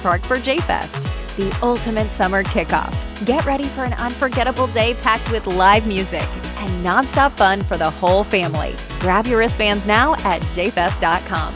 Park for J-Fest, the ultimate summer kickoff. Get ready for an unforgettable day packed with live music and nonstop fun for the whole family. Grab your wristbands now at jfest.com.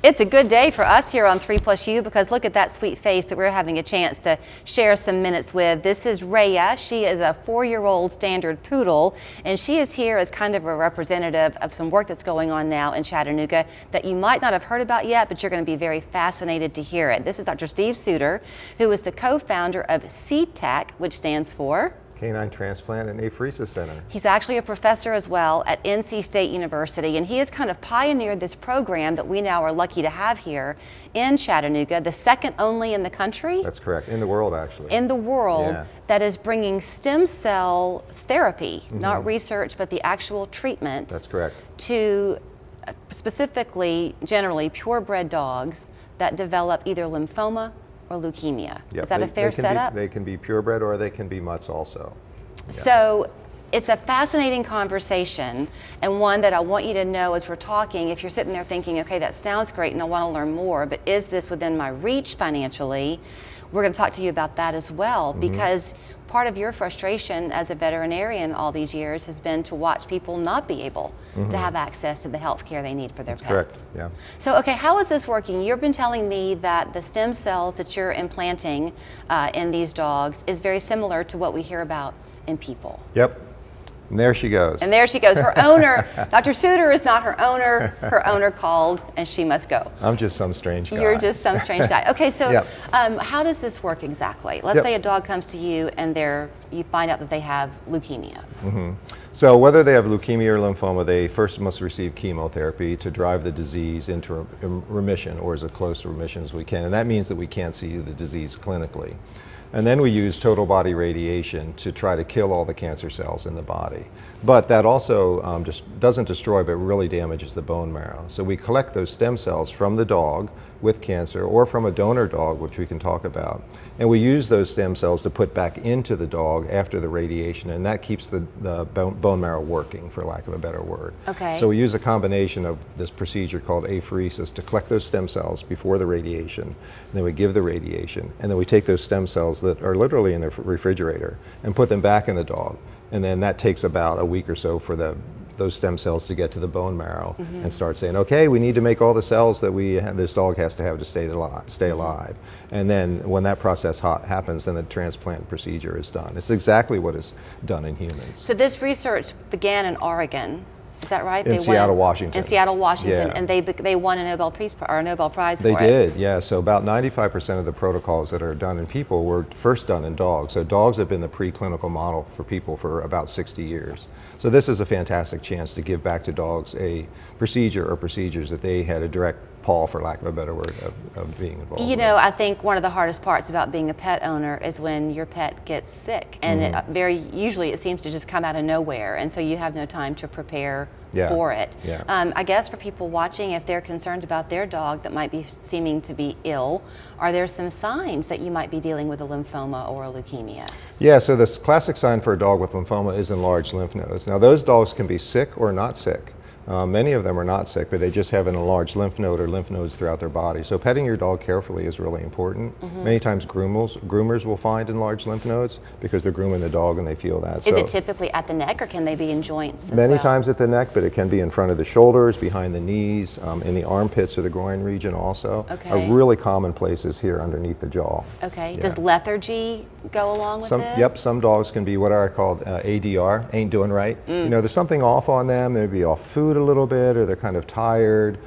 It's a good day for us here on 3+U because look at that sweet face that we're having a chance to share some minutes with. This is Rhea. She is a 4-year-old standard poodle, and she is here as kind of a representative of some work that's going on now in Chattanooga that you might not have heard about yet, but you're going to be very fascinated to hear it. This is Dr. Steve Suter, who is the co-founder of CTAC, which stands for Canine Transplant and Apheresis Center. He's actually a professor as well at NC State University, and he has kind of pioneered this program that we now are lucky to have here in Chattanooga, the second only in the country. That's correct, in the world actually. In the world, yeah. That is bringing stem cell therapy, not research, but the actual treatment. That's correct. To specifically, generally, purebred dogs that develop either lymphoma or leukemia. Yep. Is that a fair setup? They can be purebred or they can be mutts also. Yeah. So it's a fascinating conversation, and one that I want you to know as we're talking, if you're sitting there thinking, okay, that sounds great and I want to learn more, but is this within my reach financially? We're going to talk to you about that as well, because part of your frustration as a veterinarian all these years has been to watch people not be able to have access to the health care they need for their pets. Correct, yeah. So, okay, how is this working? You've been telling me that the stem cells that you're implanting in these dogs is very similar to what we hear about in people. Yep. And there she goes. And there she goes. Her owner, Dr. Suter is not her owner. Her owner called and she must go. I'm just some strange guy. You're just some strange guy. Okay, so Yep. How does this work exactly? Let's say a dog comes to you and you find out that they have leukemia. So whether they have leukemia or lymphoma, they first must receive chemotherapy to drive the disease into remission, or as close to remission as we can. And that means that we can't see the disease clinically. And then we use total body radiation to try to kill all the cancer cells in the body. But that also just doesn't destroy, but really damages the bone marrow. So we collect those stem cells from the dog with cancer or from a donor dog, which we can talk about. And we use those stem cells to put back into the dog after the radiation, and that keeps the bone marrow working, for lack of a better word. Okay. So we use a combination of this procedure called apheresis to collect those stem cells before the radiation, and then we give the radiation, and then we take those stem cells that are literally in the refrigerator and put them back in the dog. And then that takes about a week or so for those stem cells to get to the bone marrow and start saying, okay, we need to make all the cells that this dog has to have to stay alive. And then when that process happens, then the transplant procedure is done. It's exactly what is done in humans. So this research began in Oregon. Is that right? In Seattle, Washington. In Seattle, Washington, Yeah. and they won a Nobel Prize for it. They did, yeah. So about 95% of the protocols that are done in people were first done in dogs. So dogs have been the preclinical model for people for about 60 years. So this is a fantastic chance to give back to dogs a procedure or procedures that they had a direct paw, for lack of a better word, of being involved You with. know, I think one of the hardest parts about being a pet owner is when your pet gets sick, and usually it seems to just come out of nowhere, and so you have no time to prepare for it. Yeah. I guess for people watching, if they're concerned about their dog that might be seeming to be ill, are there some signs that you might be dealing with a lymphoma or a leukemia? Yeah, so this classic sign for a dog with lymphoma is enlarged lymph nodes. Now those dogs can be sick or not sick. Many of them are not sick, but they just have an enlarged lymph node or lymph nodes throughout their body. So petting your dog carefully is really important. Many times groomers will find enlarged lymph nodes because they're grooming the dog and they feel that. Is it typically at the neck, or can they be in joints as Many well? times at the neck, but it can be in front of the shoulders, behind the knees, in the armpits or the groin region also. Okay. A really common place is here underneath the jaw. Okay. Yeah. Does lethargy go along with this? Yep, some dogs can be what are called ADR, ain't doing right. You know, there's something off on them. They may be off food a little bit, or they're kind of tired.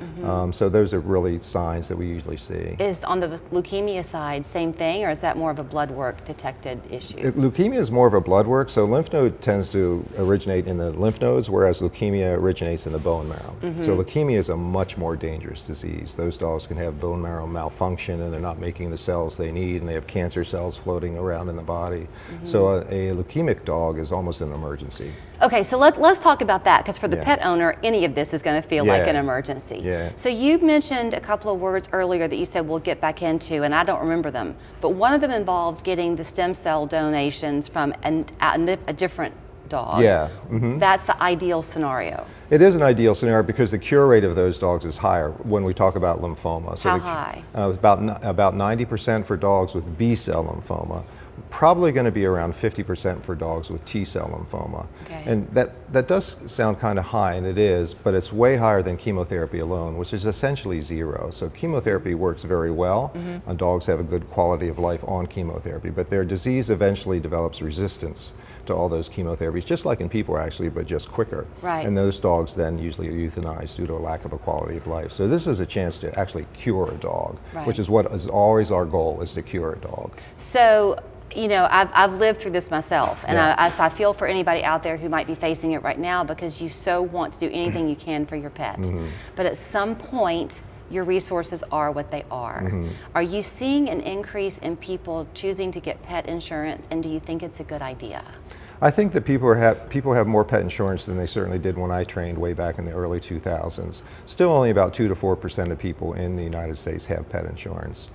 So those are really signs that we usually see. Is on the leukemia side same thing, or is that more of a blood work detected issue? Leukemia is more of a blood work. So lymph node tends to originate in the lymph nodes, whereas leukemia originates in the bone marrow. So leukemia is a much more dangerous disease. Those dogs can have bone marrow malfunction, and they're not making the cells they need, and they have cancer cells floating around in the body. So a leukemic dog is almost an emergency. Okay, so let's talk about that, because for the pet owner, any of this is going to feel like an emergency. Yeah. So you mentioned a couple of words earlier that you said we'll get back into, and I don't remember them, but one of them involves getting the stem cell donations from a different dog. Yeah. That's the ideal scenario. It is an ideal scenario because the cure rate of those dogs is higher when we talk about lymphoma. So How high? About 90% for dogs with B-cell lymphoma. Probably going to be around 50% for dogs with T-cell lymphoma. Okay. And that does sound kind of high, and it is, but it's way higher than chemotherapy alone, which is essentially zero. So chemotherapy works very well, and dogs have a good quality of life on chemotherapy, but their disease eventually develops resistance to all those chemotherapies, just like in people actually, but just quicker. Right. And those dogs then usually are euthanized due to a lack of a quality of life. So this is a chance to actually cure a dog, Right. which is what is always our goal, is to cure a dog. So, you know, I've lived through this myself, and Yeah. I feel for anybody out there who might be facing it right now, because you so want to do anything you can for your pet. But at some point, your resources are what they are. Are you seeing an increase in people choosing to get pet insurance, and do you think it's a good idea? I think that people have more pet insurance than they certainly did when I trained way back in the early 2000s. Still only about 2 to 4% of people in the United States have pet insurance.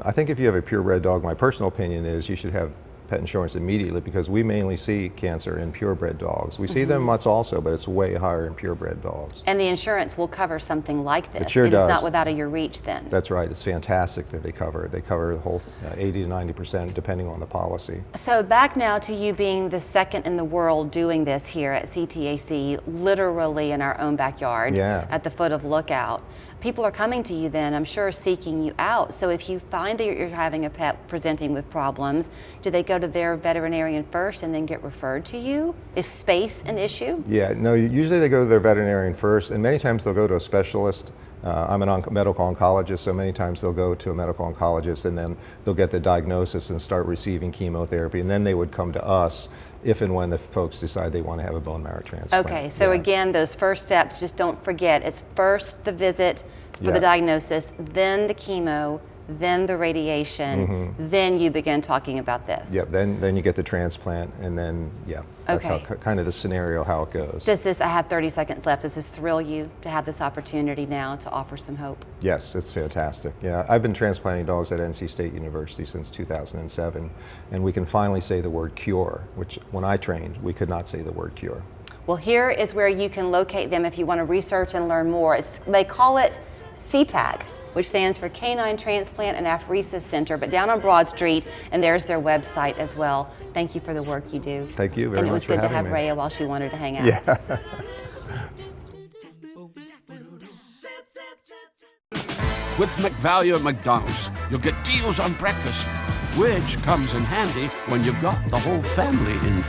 I think if you have a purebred dog, my personal opinion is you should have pet insurance immediately, because we mainly see cancer in purebred dogs. We see them in mutts also, but it's way higher in purebred dogs. And the insurance will cover something like this. It sure It is does. not without your reach then. That's right. It's fantastic that they cover it. They cover the whole 80 to 90% depending on the policy. So back now to you being the second in the world doing this here at CTAC, literally in our own backyard, Yeah. at the foot of Lookout. People are coming to you then, I'm sure, seeking you out. So if you find that you're having a pet presenting with problems, do they go to their veterinarian first and then get referred to you? Is space an issue? Yeah, no, usually they go to their veterinarian first, and many times they'll go to a specialist. I'm a medical oncologist, so many times they'll go to a medical oncologist, and then they'll get the diagnosis and start receiving chemotherapy, and then they would come to us if and when the folks decide they want to have a bone marrow transplant. Okay, so Yeah. again, those first steps, just don't forget, it's first the visit for Yeah. the diagnosis, then the chemo, then the radiation, then you begin talking about this. Yep, then you get the transplant, and then, yeah, that's Okay. kind of the scenario how it goes. Does this, I have 30 seconds left, does this thrill you to have this opportunity now to offer some hope? Yes, it's fantastic. Yeah, I've been transplanting dogs at NC State University since 2007, and we can finally say the word cure, which when I trained, we could not say the word cure. Well, here is where you can locate them if you want to research and learn more. They call it CTAC, which stands for Canine Transplant and Apheresis Center, but down on Broad Street, and there's their website as well. Thank you for the work you do. Thank you very much for And it was good to having have me. Rhea while she wanted to hang out. Yeah. With McValue at McDonald's, you'll get deals on breakfast, which comes in handy when you've got the whole family in